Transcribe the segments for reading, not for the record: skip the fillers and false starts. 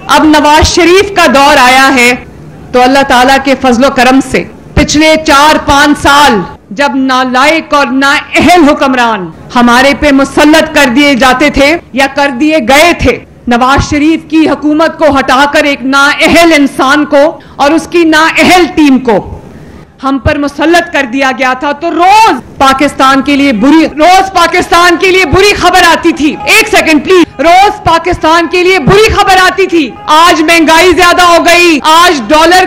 अब नवाज शरीफ का दौर आया है तो अल्लाह ताला के फजलो करम से पिछले 4-5 साल जब नालायक और नाअहल हुक्मरान हमारे पे मुसल्लत कर दिए जाते थे या कर दिए गए थे, नवाज शरीफ की हुकूमत को हटाकर एक नाअहल इंसान को और उसकी नाअहल टीम को हम पर मुसल्लत कर दिया गया था, तो रोज पाकिस्तान के लिए बुरी खबर आती थी। एक सेकंड प्लीज, रोज पाकिस्तान के लिए बुरी खबर आती थी। आज महंगाई ज्यादा हो गई, आज डॉलर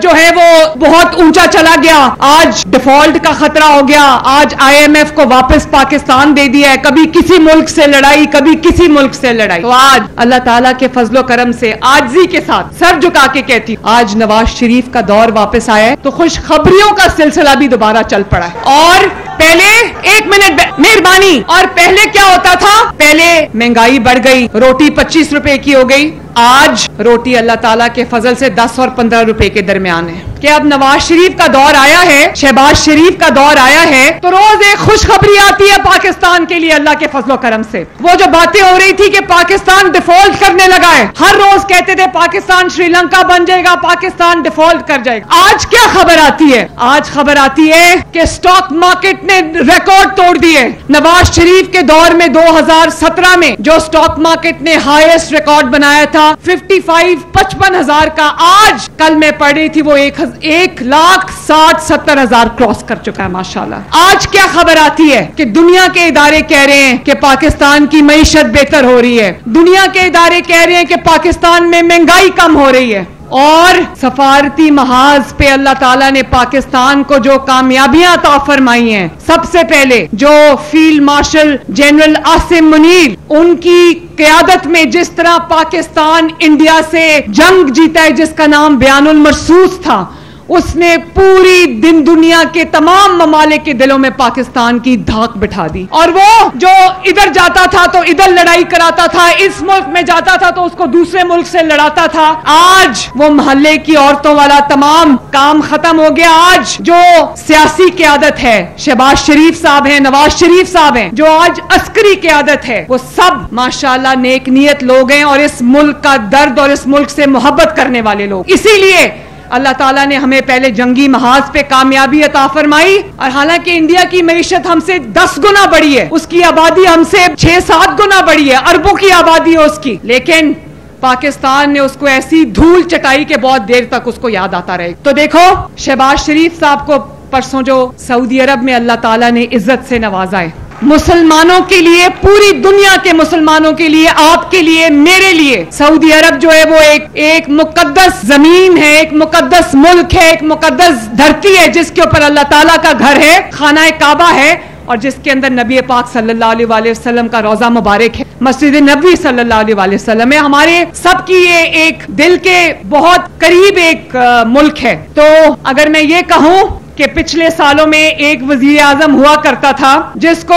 जो है वो बहुत ऊंचा चला गया, आज डिफॉल्ट का खतरा हो गया, आज IMF को वापस पाकिस्तान दे दिया है, कभी किसी मुल्क से लड़ाई, कभी किसी मुल्क से लड़ाई। तो आज अल्लाह ताला के फजलो करम से आजिज़ी के साथ सर झुका के कहती हूं, आज नवाज शरीफ का दौर वापस आया है तो खुशखबरियों का सिलसिला भी दोबारा चल पड़ा है। और पहले, एक मिनट मेहरबानी, और पहले क्या होता था? पहले महंगाई बढ़ गई, रोटी 25 रुपए की हो गई, आज रोटी अल्लाह ताला के फजल से 10 और 15 रुपए के दरमियान है। कि अब नवाज शरीफ का दौर आया है, शहबाज शरीफ का दौर आया है, तो रोज एक खुशखबरी आती है पाकिस्तान के लिए अल्लाह के फजलो करम से। वो जो बातें हो रही थी कि पाकिस्तान डिफॉल्ट करने लगा है, हर रोज कहते थे पाकिस्तान श्रीलंका बन जाएगा, पाकिस्तान डिफॉल्ट कर जाएगा। आज क्या खबर आती है? आज खबर आती है कि स्टॉक मार्केट ने रिकॉर्ड तोड़ दिए। नवाज शरीफ के दौर में 2017 में जो स्टॉक मार्केट ने हाईएस्ट रिकॉर्ड बनाया था 55,000 का, आज कल मैं पढ़ रही थी वो 1,60,70,000 क्रॉस कर चुका है माशाल्लाह। आज क्या खबर आती है कि दुनिया के इदारे कह रहे हैं कि पाकिस्तान की मईशत बेहतर हो रही है, दुनिया के इदारे कह रहे हैं कि पाकिस्तान में महंगाई कम हो रही है, और सफारती महाज पे अल्लाह ताला ने पाकिस्तान को जो कामयाबियां अता फरमाई हैं, सबसे पहले जो field marshal general Asim Munir उनकी क़यादत में जिस तरह पाकिस्तान इंडिया से जंग जीता है जिसका नाम बयानुल मरसूस था, उसने पूरी दिन दुनिया के तमाम ममालिक के दिलों में पाकिस्तान की धाक बिठा दी। और वो जो इधर जाता था तो इधर लड़ाई कराता था, इस मुल्क में जाता था तो उसको दूसरे मुल्क से लड़ाता था। आज वो मोहल्ले की औरतों वाला तमाम काम खत्म हो गया। आज जो सियासी क़यादत है, शहबाज शरीफ साहब हैं, नवाज शरीफ साहब हैं, जो आज अस्करी क़यादत है, वो सब माशाल्लाह नेक नियत लोग हैं और इस मुल्क का दर्द और इस मुल्क से मोहब्बत करने वाले लोग। इसीलिए अल्लाह ताला ने हमें पहले जंगी महाज पे कामयाबी अता फरमाई, और हालांकि इंडिया की मईशत हमसे 10 गुना बढ़ी है, उसकी आबादी हमसे 6-7 गुना बढ़ी है, अरबों की आबादी है उसकी, लेकिन पाकिस्तान ने उसको ऐसी धूल चटाई के बहुत देर तक उसको याद आता रहे। तो देखो शहबाज शरीफ साहब को परसों जो सऊदी अरब में अल्लाह ताला ने इज्जत से नवाजा है, मुसलमानों के लिए, पूरी दुनिया के मुसलमानों के लिए, आपके लिए, मेरे लिए, सऊदी अरब जो है वो एक मुकद्दस जमीन है, एक मुकद्दस मुल्क है, एक मुकद्दस धरती है जिसके ऊपर अल्लाह ताला का घर है, खाना काबा है, और जिसके अंदर नबी पाक सल्लल्लाहु अलैहि वसल्लम का रोजा मुबारक है, मस्जिद नबी सल्लल्लाहु अलैहि वसल्लम है। हमारे सबकी ये एक दिल के बहुत करीब एक मुल्क है। तो अगर मैं ये कहूं कि पिछले सालों में एक वजीर आजम हुआ करता था जिसको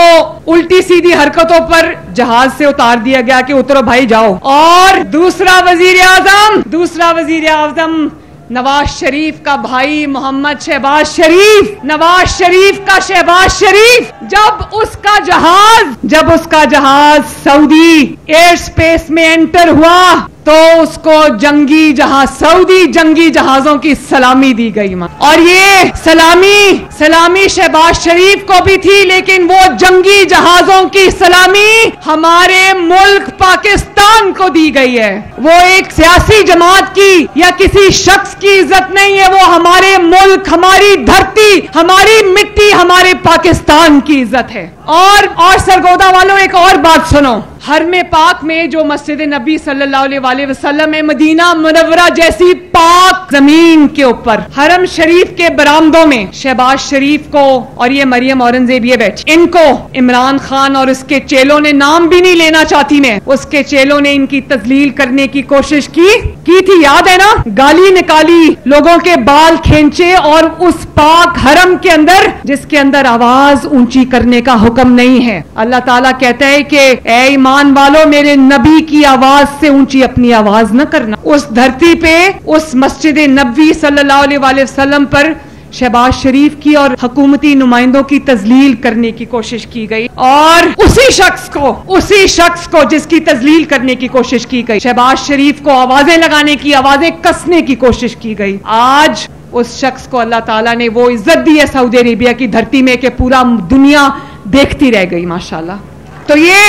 उल्टी सीधी हरकतों पर जहाज से उतार दिया गया कि उतरो भाई जाओ, और दूसरा वजीर आजम नवाज शरीफ का भाई मोहम्मद शहबाज शरीफ, नवाज शरीफ का शहबाज शरीफ, जब उसका जहाज सऊदी एयर स्पेस में एंटर हुआ तो उसको सऊदी जंगी जहाजों की सलामी दी गई। और ये सलामी शहबाज शरीफ को भी थी, लेकिन वो जंगी जहाजों की सलामी हमारे मुल्क पाकिस्तान को दी गई है। वो एक सियासी जमात की या किसी शख्स की इज्जत नहीं है, वो हमारे मुल्क, हमारी धरती, हमारी मिट्टी, हमारे पाकिस्तान की इज्जत है। और सरगोदा वालों, एक और बात सुनो, हरम पाक में जो मस्जिद नबी सल्लल्लाहु अलैहि वसल्लम में, मदीना मुनव्वरा जैसी पाक जमीन के ऊपर हरम शरीफ के बरामदों में शहबाज शरीफ को, और ये मरियम औरंगजेब ये बैठी, इनको इमरान खान और उसके चेलों ने, नाम भी नहीं लेना चाहती मैं, उसके चेलों ने इनकी तजलील करने की कोशिश की थी, याद है ना? गाली निकाली, लोगों के बाल खींचे, और उस पाक हरम के अंदर जिसके अंदर आवाज ऊंची करने का हुक्म नहीं है। अल्लाह ताला कहता है कि ऐ ईमान वालों, मेरे नबी की आवाज से ऊंची अपनी आवाज न करना। उस धरती पे, उस मस्जिद नबी सल्लल्लाहु अलैहि वसल्लम पर शहबाज शरीफ की और हुकूमती नुमाइंदों की तजलील करने की कोशिश की गई, और उसी शख्स को जिसकी तजलील करने की कोशिश की गई, शहबाज शरीफ को आवाजें लगाने की, आवाजें कसने की कोशिश की गई। आज उस शख्स को अल्लाह ताला ने वो इज्जत दी है सऊदी अरेबिया की धरती में कि पूरा दुनिया देखती रह गई माशाल्लाह। तो ये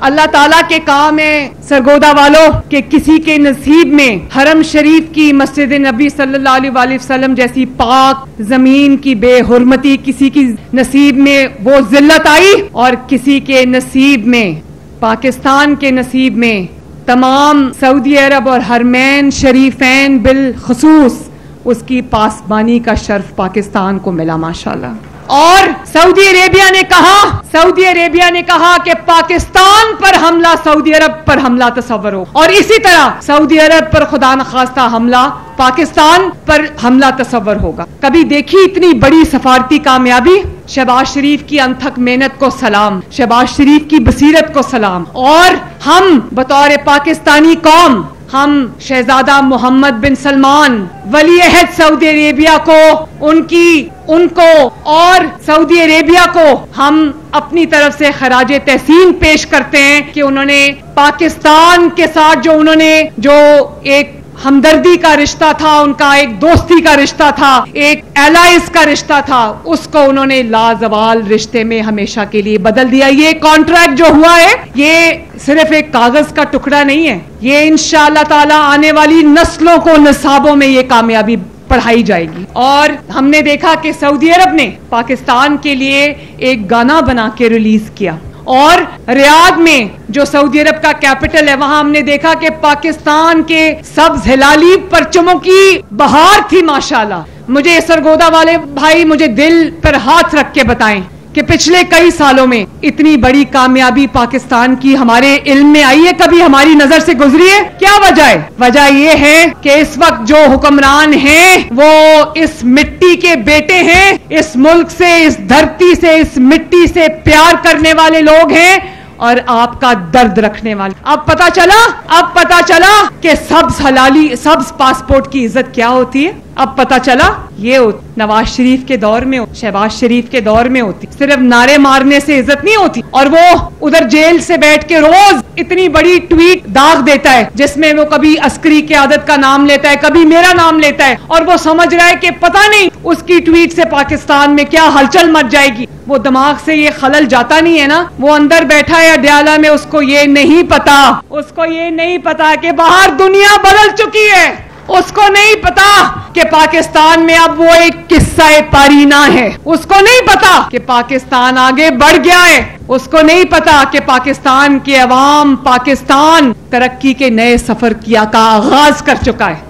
अल्लाह ताला के काम है सरगोदा वालों के किसी के नसीब में हरम शरीफ की मस्जिद नबी सल्लल्लाहु अलैहि वसल्लम जैसी पाक जमीन की बेहुरमती, किसी की नसीब में वो जिल्लत आई, और किसी के नसीब में, पाकिस्तान के नसीब में तमाम सऊदी अरब और हरमैन शरीफैन बिल खुसूस उसकी पासबानी का शर्फ पाकिस्तान को मिला माशाल्लाह। और सऊदी अरेबिया ने कहा कि पाकिस्तान पर हमला सऊदी अरब पर हमला तसव्वुर हो, और इसी तरह सऊदी अरब पर खुदा न खास्ता हमला पाकिस्तान पर हमला तसव्वुर होगा। कभी देखी इतनी बड़ी सफारती कामयाबी? शहबाज शरीफ की अनथक मेहनत को सलाम, शहबाज शरीफ की बसीरत को सलाम। और हम बतौर पाकिस्तानी कौम, हम शहजादा मोहम्मद बिन सलमान वली अहद सऊदी अरेबिया को, उनको और सऊदी अरेबिया को हम अपनी तरफ से खराजे तहसीन पेश करते हैं कि उन्होंने पाकिस्तान के साथ जो एक हमदर्दी का रिश्ता था, उनका एक दोस्ती का रिश्ता था, एक एलाइज का रिश्ता था, उसको उन्होंने लाजवाल रिश्ते में हमेशा के लिए बदल दिया। ये कॉन्ट्रैक्ट जो हुआ है, ये सिर्फ एक कागज का टुकड़ा नहीं है, ये इंशाअल्लाह ताला आने वाली नस्लों को निसाबों में ये कामयाबी पढ़ाई जाएगी। और हमने देखा कि सऊदी अरब ने पाकिस्तान के लिए एक गाना बना के रिलीज किया, और रियाद में जो सऊदी अरब का कैपिटल है, वहां हमने देखा कि पाकिस्तान के सब्ज हिलाली परचमों की बहार थी माशाल्लाह। मुझे सरगोदा वाले भाई मुझे दिल पर हाथ रख के बताएं कि पिछले कई सालों में इतनी बड़ी कामयाबी पाकिस्तान की हमारे इल्म में आई है? कभी हमारी नजर से गुजरी है? क्या वजह है? वजह यह है कि इस वक्त जो हुक्मरान हैं वो इस मिट्टी के बेटे हैं, इस मुल्क से, इस धरती से, इस मिट्टी से प्यार करने वाले लोग हैं, और आपका दर्द रखने वाले। अब पता चला कि सब्ज पासपोर्ट की इज्जत क्या होती है। अब पता चला ये नवाज शरीफ के दौर में, शहबाज शरीफ के दौर में होती। सिर्फ नारे मारने से इज्जत नहीं होती। और वो उधर जेल से बैठ के रोज इतनी बड़ी ट्वीट दाग देता है जिसमें वो कभी अस्करी क़यादत का नाम लेता है, कभी मेरा नाम लेता है, और वो समझ रहा है कि पता नहीं उसकी ट्वीट से पाकिस्तान में क्या हलचल मच जाएगी। वो दिमाग से ये खलल जाता नहीं है ना, वो अंदर बैठा है अड्याला में, उसको ये नहीं पता कि बाहर दुनिया बदल चुकी है। उसको नहीं पता कि पाकिस्तान में अब वो एक किस्सा पारीना है। उसको नहीं पता कि पाकिस्तान आगे बढ़ गया है। उसको नहीं पता कि पाकिस्तान के अवाम, पाकिस्तान तरक्की के नए सफर का आगाज कर चुका है।